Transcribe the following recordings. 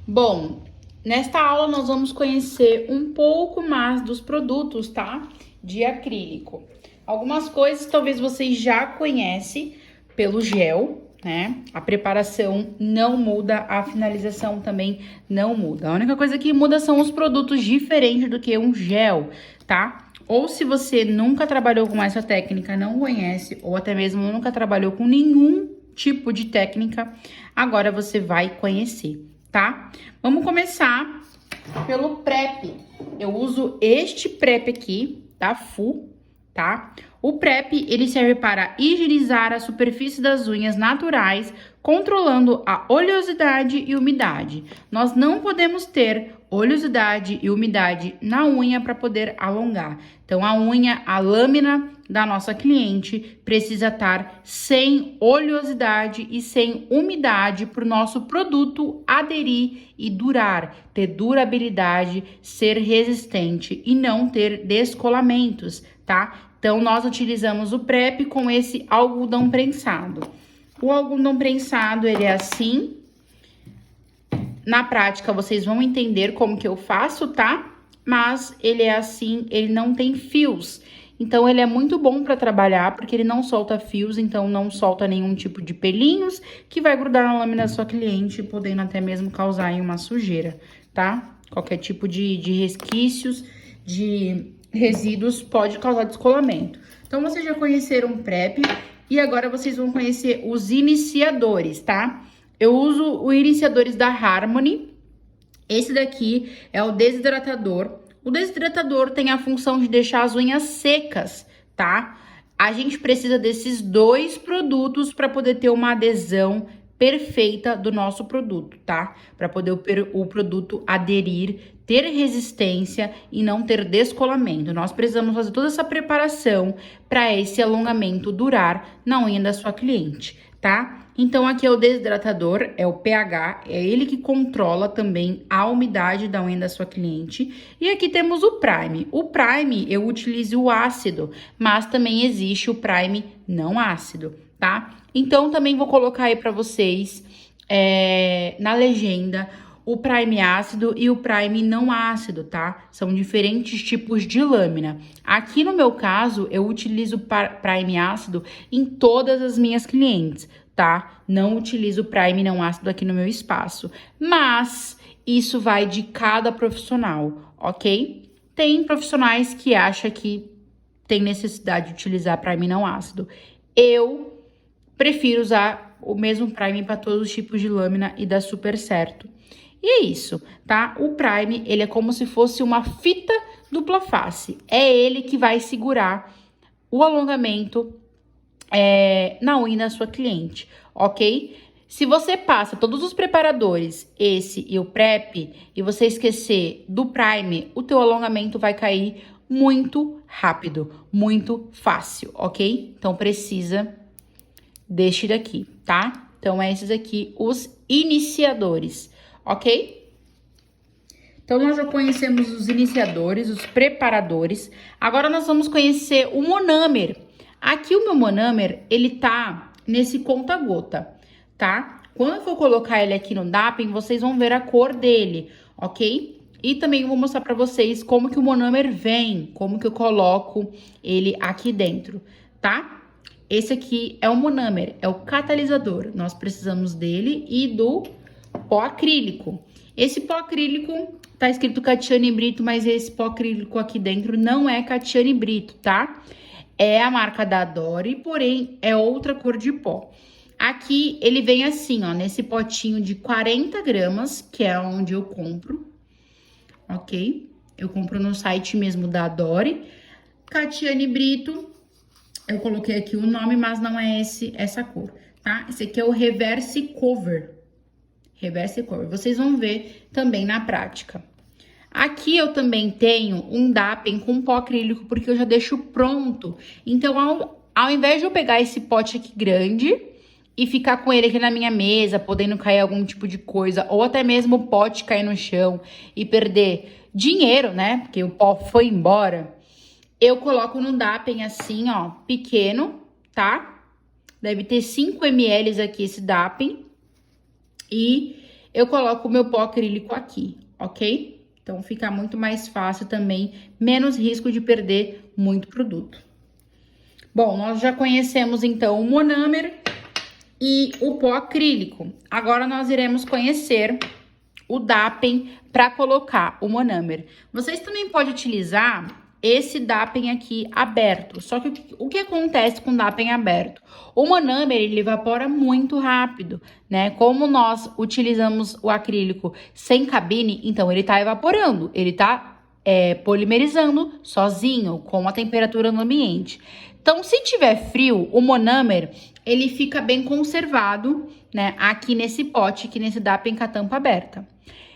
Bom, nesta aula nós vamos conhecer um pouco mais dos produtos, tá? De acrílico. Algumas coisas talvez vocês já conhecem pelo gel, né? A preparação não muda, a finalização também não muda. A única coisa que muda são os produtos diferentes do que um gel, tá? Ou se você nunca trabalhou com essa técnica, não conhece, ou até mesmo nunca trabalhou com nenhum tipo de técnica, agora você vai conhecer, tá? Vamos começar pelo prep. Eu uso este prep aqui, da Fu, tá? O prep, ele serve para higienizar a superfície das unhas naturais, controlando a oleosidade e umidade. Nós não podemos ter oleosidade e umidade na unha para poder alongar. Então, a unha, a lâmina da nossa cliente precisa estar sem oleosidade e sem umidade para o nosso produto aderir e durar, ter durabilidade, ser resistente e não ter descolamentos, tá? Então, nós utilizamos o prep com esse algodão prensado. O algodão prensado, ele é assim. Na prática, vocês vão entender como que eu faço, tá? Mas ele é assim, ele não tem fios. Então, ele é muito bom para trabalhar, porque ele não solta fios, então não solta nenhum tipo de pelinhos que vai grudar na lâmina da sua cliente, podendo até mesmo causar aí uma sujeira, tá? Qualquer tipo de resquícios, de resíduos pode causar descolamento. Então, vocês já conheceram o prep e agora vocês vão conhecer os iniciadores, tá? Eu uso os iniciadores da Harmony. Esse daqui é o desidratador. O desidratador tem a função de deixar as unhas secas, tá? A gente precisa desses dois produtos para poder ter uma adesão perfeita do nosso produto, tá? Para poder o produto aderir, ter resistência e não ter descolamento. Nós precisamos fazer toda essa preparação para esse alongamento durar na unha da sua cliente, tá? Então, aqui é o desidratador, é o pH, é ele que controla também a umidade da unha da sua cliente. E aqui temos o Prime. O Prime, eu utilizo o ácido, mas também existe o Prime não ácido, tá? Então, também vou colocar aí pra vocês, na legenda, o Prime ácido e o Prime não ácido, tá? São diferentes tipos de lâmina. Aqui no meu caso, eu utilizo o Prime ácido em todas as minhas clientes, tá? Não utilizo Prime não ácido aqui no meu espaço, mas isso vai de cada profissional, ok? Tem profissionais que acham que tem necessidade de utilizar Prime não ácido. Eu prefiro usar o mesmo Prime para todos os tipos de lâmina e dá super certo. E é isso, tá? O Prime, ele é como se fosse uma fita dupla face. É ele que vai segurar o alongamento na unha da sua cliente, ok? Se você passa todos os preparadores, esse e o prep, e você esquecer do prime, o teu alongamento vai cair muito rápido, muito fácil, ok? Então, precisa deste daqui, tá? Então, esses aqui, os iniciadores, ok? Então, nós já conhecemos os iniciadores, os preparadores. Agora, nós vamos conhecer o monâmer. Aqui o meu monâmer, ele tá nesse conta-gota, tá? Quando eu for colocar ele aqui no DAPEN, vocês vão ver a cor dele, ok? E também eu vou mostrar pra vocês como que o monâmer vem, como que eu coloco ele aqui dentro, tá? Esse aqui é o monâmer, é o catalisador. Nós precisamos dele e do pó acrílico. Esse pó acrílico tá escrito Catiane Brito, mas esse pó acrílico aqui dentro não é Catiane Brito, tá? É a marca da Adore, porém é outra cor de pó. Aqui ele vem assim, ó, nesse potinho de 40 gramas, que é onde eu compro, ok? Eu compro no site mesmo da Adore. Catiane Brito, eu coloquei aqui o nome, mas não é essa cor, tá? Esse aqui é o Reverse Cover. Reverse Cover. Vocês vão ver também na prática. Aqui eu também tenho um DAPEN com pó acrílico, porque eu já deixo pronto. Então, ao invés de eu pegar esse pote aqui grande e ficar com ele aqui na minha mesa, podendo cair algum tipo de coisa, ou até mesmo o pote cair no chão e perder dinheiro, né? Porque o pó foi embora. Eu coloco no DAPEN assim, ó, pequeno, tá? Deve ter 5 ml aqui esse DAPEN. E eu coloco o meu pó acrílico aqui, ok? Então, fica muito mais fácil também, menos risco de perder muito produto. Bom, nós já conhecemos, então, o monâmer e o pó acrílico. Agora, nós iremos conhecer o DAPEN para colocar o monâmer. Vocês também podem utilizar esse DAPEN aqui aberto. Só que o que acontece com o DAPEN aberto? O monâmer, ele evapora muito rápido, né? Como nós utilizamos o acrílico sem cabine, então ele tá evaporando, ele tá polimerizando sozinho, com a temperatura no ambiente. Então, se tiver frio, o monâmer, ele fica bem conservado, né? Aqui nesse pote, aqui nesse DAPEN com a tampa aberta.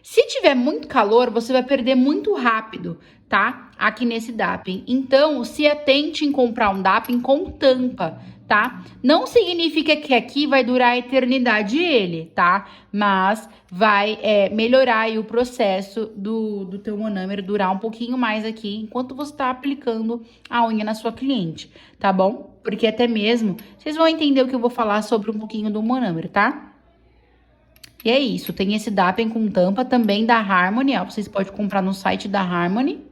Se tiver muito calor, você vai perder muito rápido, tá? Aqui nesse DAPEN. Então, se atente em comprar um DAPEN com tampa, tá? Não significa que aqui vai durar a eternidade ele, tá? Mas vai melhorar aí o processo do teu monâmer, durar um pouquinho mais aqui, enquanto você tá aplicando a unha na sua cliente, tá bom? Porque até mesmo, vocês vão entender o que eu vou falar sobre um pouquinho do monâmer, tá? E é isso, tem esse DAPEN com tampa também da Harmony, ó, vocês podem comprar no site da Harmony.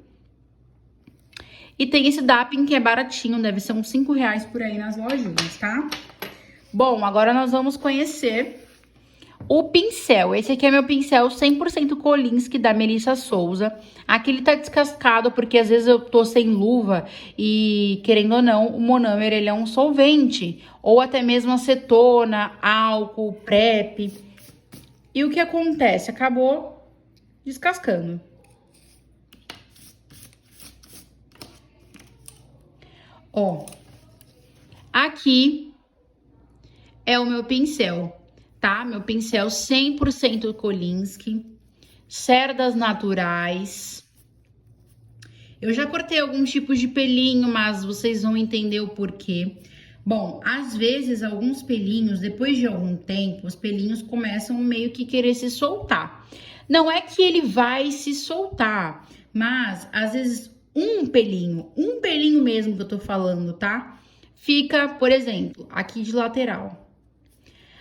E tem esse DAPEN que é baratinho, deve ser uns R$5 por aí nas lojinhas, tá? Bom, agora nós vamos conhecer o pincel. Esse aqui é meu pincel 100% Kolinsky da Melissa Souza. Aqui ele tá descascado porque às vezes eu tô sem luva e, querendo ou não, o monâmer ele é um solvente. Ou até mesmo acetona, álcool, PrEP. E o que acontece? Acabou descascando. Ó, aqui é o meu pincel, tá? Meu pincel 100% Kolinsky, cerdas naturais. Eu já cortei alguns tipos de pelinho, mas vocês vão entender o porquê. Bom, às vezes, alguns pelinhos, depois de algum tempo, os pelinhos começam meio que querer se soltar. Não é que ele vai se soltar, mas às vezes um pelinho mesmo que eu tô falando, tá? Fica, por exemplo, aqui de lateral.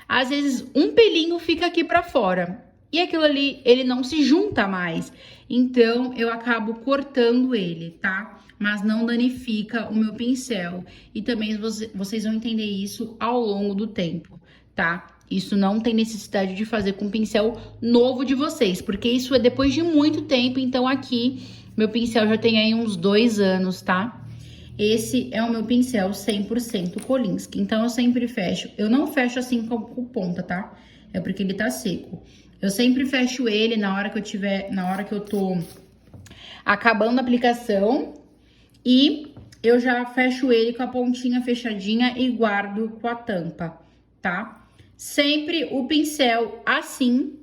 Às vezes um pelinho fica aqui pra fora e aquilo ali, ele não se junta mais. Então, eu acabo cortando ele, tá? Mas não danifica o meu pincel. E também vocês vão entender isso ao longo do tempo, tá? Isso não tem necessidade de fazer com o pincel novo de vocês, porque isso é depois de muito tempo. Então, aqui, meu pincel já tem aí uns 2 anos, tá? Esse é o meu pincel 100% Kolinsky. Então, eu sempre fecho. Eu não fecho assim com ponta, tá? É porque ele tá seco. Eu sempre fecho ele na hora que eu tô acabando a aplicação e eu já fecho ele com a pontinha fechadinha e guardo com a tampa, tá? Sempre o pincel assim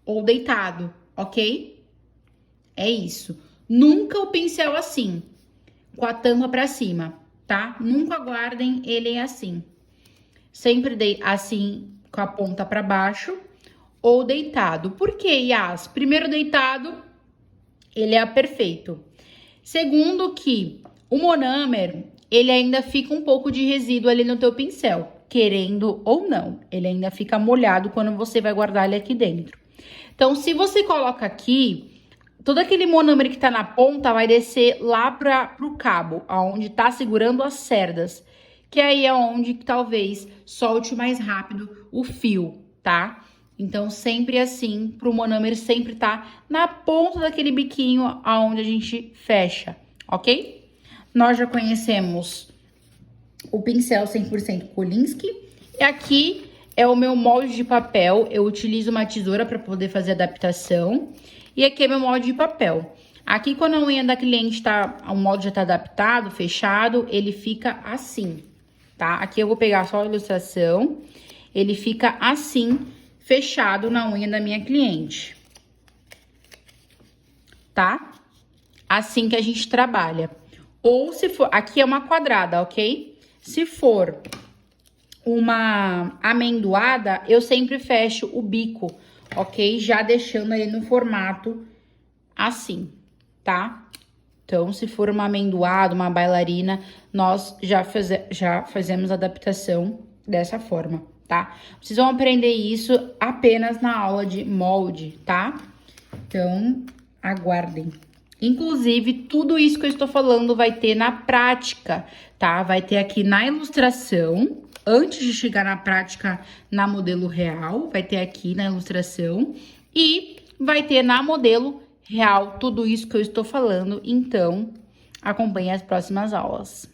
ou deitado, ok? É isso. Nunca o pincel assim, com a tampa pra cima, tá? Nunca guardem ele assim. Sempre assim, com a ponta pra baixo ou deitado. Por quê, Yas? Primeiro, deitado, ele é perfeito. Segundo, que o monâmer, ele ainda fica um pouco de resíduo ali no teu pincel, querendo ou não. Ele ainda fica molhado quando você vai guardar ele aqui dentro. Então, se você coloca aqui, todo aquele monâmer que tá na ponta vai descer lá pro cabo, aonde tá segurando as cerdas, que aí é onde talvez solte mais rápido o fio, tá? Então, sempre assim, pro monâmer sempre tá na ponta daquele biquinho aonde a gente fecha, ok? Nós já conhecemos o pincel 100% Kolinsky. E aqui é o meu molde de papel. Eu utilizo uma tesoura para poder fazer adaptação. E aqui é meu molde de papel. Aqui, quando a unha da cliente o molde já tá adaptado, fechado, ele fica assim, tá? Aqui eu vou pegar só a ilustração. Ele fica assim, fechado na unha da minha cliente, tá? Assim que a gente trabalha. Ou se for, aqui é uma quadrada, ok? Se for uma amendoada, eu sempre fecho o bico, ok? Já deixando ele no formato assim, tá? Então, se for uma amendoada, uma bailarina, nós já fazemos a adaptação dessa forma, tá? Vocês vão aprender isso apenas na aula de molde, tá? Então, aguardem. Inclusive, tudo isso que eu estou falando vai ter na prática, tá? Vai ter aqui na ilustração, antes de chegar na prática na modelo real, vai ter aqui na ilustração e vai ter na modelo real tudo isso que eu estou falando. Então, acompanhe as próximas aulas.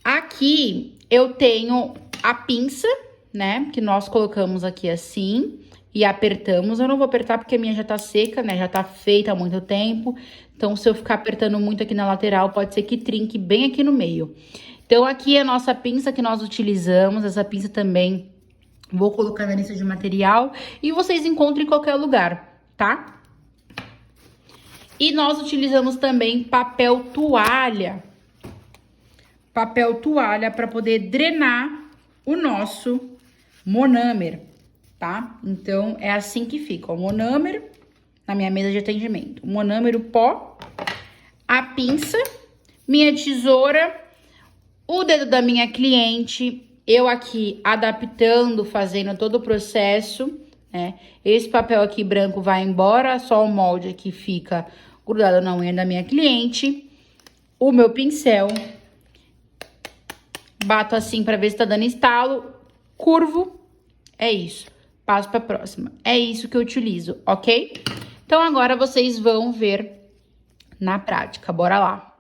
Aqui eu tenho a pinça, né? Que nós colocamos aqui assim e apertamos. Eu não vou apertar porque a minha já tá seca, né? Já tá feita há muito tempo. Então, se eu ficar apertando muito aqui na lateral, pode ser que trinque bem aqui no meio. Então, aqui é a nossa pinça que nós utilizamos. Essa pinça também vou colocar na lista de material e vocês encontram em qualquer lugar, tá? E nós utilizamos também papel toalha. Papel toalha para poder drenar o nosso monâmer, tá? Então, é assim que fica, o monâmer na minha mesa de atendimento. O monâmer, o pó, a pinça, minha tesoura, o dedo da minha cliente, eu aqui adaptando, fazendo todo o processo, né? Esse papel aqui branco vai embora, só o molde aqui fica grudado na unha da minha cliente. O meu pincel, bato assim pra ver se tá dando estalo, curvo, é isso. Passo pra próxima. É isso que eu utilizo, ok? Então, agora vocês vão ver na prática. Bora lá!